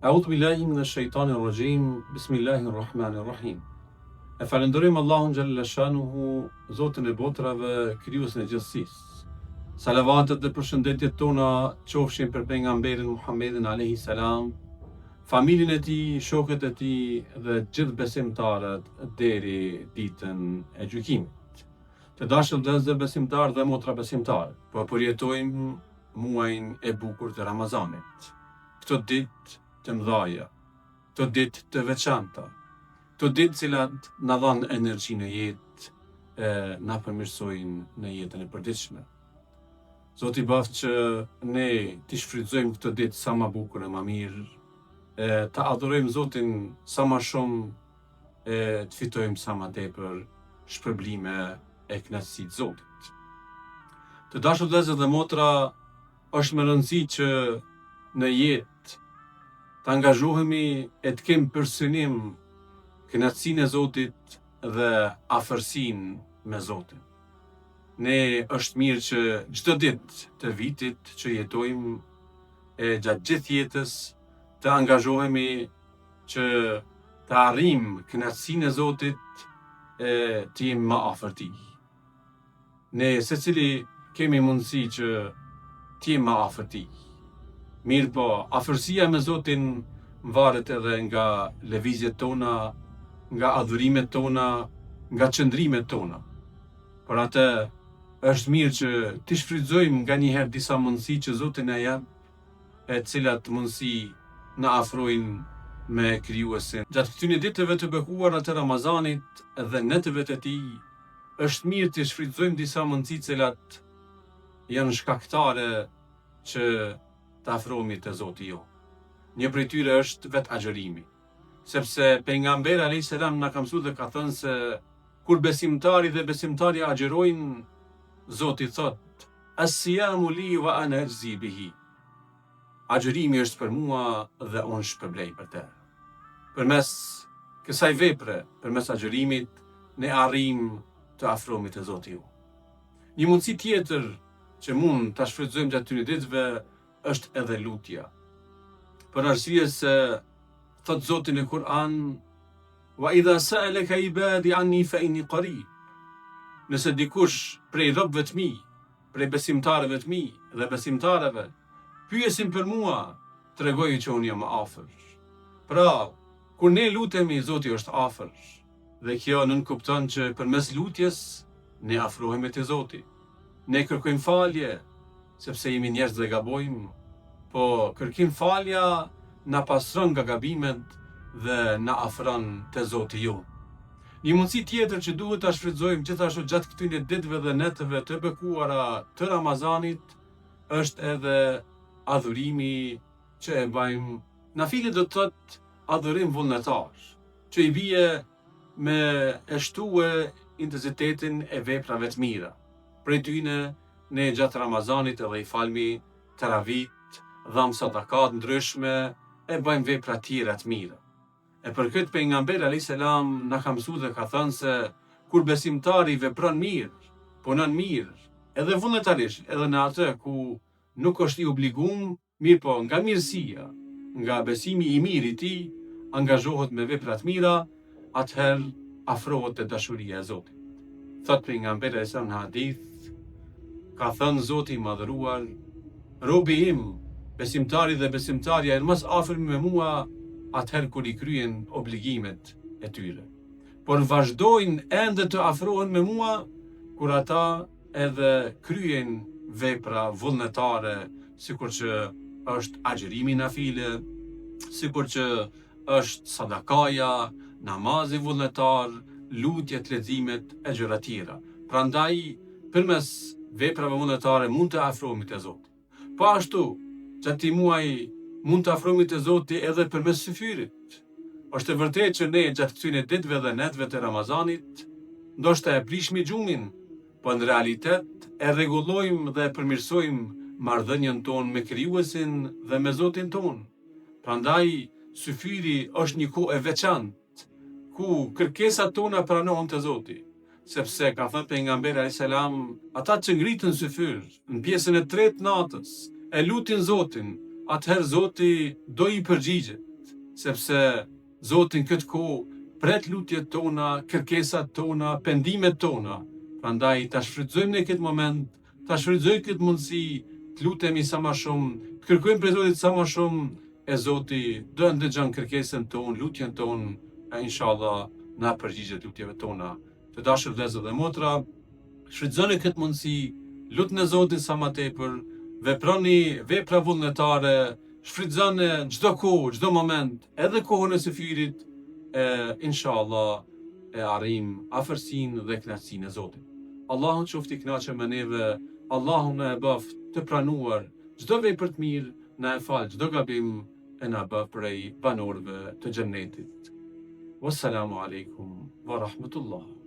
A'udhu billahi minash shaitanir rajim. Bismillahirrahmanirrahim. E falenderojmë Allahun xhalla shanuhu, Zotin e botrave, krijuesin e gjithësisë. Salavatet dhe përshëndetjet tona qofshin për pejgamberin Muhammedin alayhi salam, familjen e tij, shokët e tij dhe gjithë besimtarët deri ditën e gjykimit. Të dashur vëllezër besimtarë dhe motra besimtare, po përjetojmë muajin e bukur të Ramazanit. Këto ditë të mëdhaja, këto ditë të veçanta, këto ditë cilat na dhanë energji në jetë, na përmirësojnë në jetën e përditshme. Zoti baftë që ne t'i shfrytëzojmë këtë ditë sa më bukur e më mirë, ta adhurojmë Zotin sa më shumë, të fitojmë sa më tepër shpërblime e kënaqësitë të Zotit. Të dashur vëllezër dhe motra, është më rëndësi që në jetë të angazhohemi e të kemi për synim kënaqësinë e Zotit dhe afërsinë me Zotin. Ne është mirë që çdo ditë të vitit që jetojmë gjatë gjithë jetës të angazhohemi që të arrijmë kënaqësinë e Zotit, të jemi më afër tij. Ne secili kemi mundësi që të jemi më afër tij. Mirë po, afërsia me Zotin varet edhe nga lëvizjet tona, nga adhurimet tona, nga qëndrimet tona. Por atë është mirë që t'i shfrytëzojmë nganjëherë disa mundësi që Zoti na jep, e cilat mundësi na afrojnë me krijuesin. Gjatë këtyre ditëve të bekuara të Ramazanit dhe netëve të tij, është mirë të shfrytëzojmë disa mundësi cilat janë shkaktare që të afrohemi te Zoti jo. Një prej tyre është vetë agjërimi, sepse pejgamberi alayhis salam na ka mësuar dhe ka thënë se kur besimtari dhe besimtarja agjërojnë, Zoti thot: "As-siyamu li wa ana ajzi bihi." Agjërimi është për mua dhe unë shpërblej për te. Përmes kësaj vepre, përmes agjërimit, ne arrijmë të afrohemi te Zoti jo. Një mundësi tjetër që mund ta shfrytëzojmë gjatë këtyre ditëve është edhe lutja. Për arsye se thot Zoti në Kur'an: "Wa idha sa'alaka ibadi anni fa inni qarib." Nëse dikush prej robëve të mi, prej besimtarëve të mi dhe besimtarëve pyesin për mua, tregoj që unë jam afër. Pra, kur ne lutemi, Zoti është afër. Dhe kjo nënkupton që përmes lutjes ne afrohemi te Zoti. Ne kërkojmë falje, sepse jemi njerëz dhe gabojmë, po kërkim falja na pastron nga gabimet dhe na afron te Zoti jo. Një mundësi tjetër që duhet ta shfrytëzojmë gjithashtu gjatë këtyre ditëve dhe netëve të bekuara të Ramazanit është edhe adhurimi që e bëjmë. Nafile do të thotë adhurim vullnetar, që i bie me e shtue intensitetin e veprave të mira. Prej tyne ne gjatë Ramazanit edhe i falmi taravit, dham sadakat ndryshme, e bëjmë vepra tjera të mira. E për këtë pejgamberi alayhis salam na ka mësuar dhe ka thënë se kur besimtari vepron mirë, punon mirë, edhe vullnetarisht, edhe në atë ku nuk është i obliguar, mirë po nga mirësia, nga besimi i mirë i tij, angazhohet me vepra të mira, atëherë afrohet te dashuria e Zotit. Thot pejgamberi alayhis salam në hadith, ka thënë Zoti i madhëruar: "Robi im, besimtari dhe besimtarja janë mas afër me mua atëherë kur i kryen obligimet e tyre. Por vazhdojnë ende të afrohen me mua kur ata edhe kryen vepra vullnetare, sikur që është agjërimi nafile, sikur që është sadakaja, namazi vullnetar, lutjet, leximet e gjëra tjera. Prandaj, përmes veprave vullnetare mund të afrohemi te Zoti. Po ashtu, gjatë muaj mund të afrohemi te Zoti edhe përmes syfyrit. Është e vërtetë që ne gjatë këtyre ditëve dhe netëve të Ramazanit ndoshta e prishmi gjumin, po në realitet e rregullojmë dhe e përmirësojmë marrëdhënien tonë me krijuesin dhe me Zotin ton. Prandaj syfyri është një kohë e veçantë ku kërkesat tona pranohen te Zoti, sepse ka thënë pejgamberi alayhis salam, ata që ngritën syfyr në pjesën e tretë natës, e lutin Zotin, atëherë Zoti do i përgjigjet. sepse Zoti në këtë kohë pret lutjet tona, kërkesat tona, pendimet tona. Prandaj ta shfrytëzojmë në këtë moment, ta shfrytëzojmë këtë mundësi, të lutemi sa më shumë, kërkojmë prej Zotit sa më shumë, e Zoti do ndëgjon kërkesën tonë, lutjen tonë, e inshallah na përgjigjet lutjeve tona. Të dashur vëllezër dhe motra, shfrytëzoni këtë mundësi, lutni Zotin sa më tepër, veproni vepra vullnetare, shfrytëzoni çdo kohë, çdo moment, edhe kohën e syfyrit, inshallah e arrim afërsinë dhe kënaqësinë e Zotit. Allahu qoftë i kënaqur me neve, Allahu na e bëft të pranuar çdo vepër të mirë, na e fal çdo gabim, e na bëf prej banorëve të xhennetit. Wassalamu alaikum wa rahmatullah.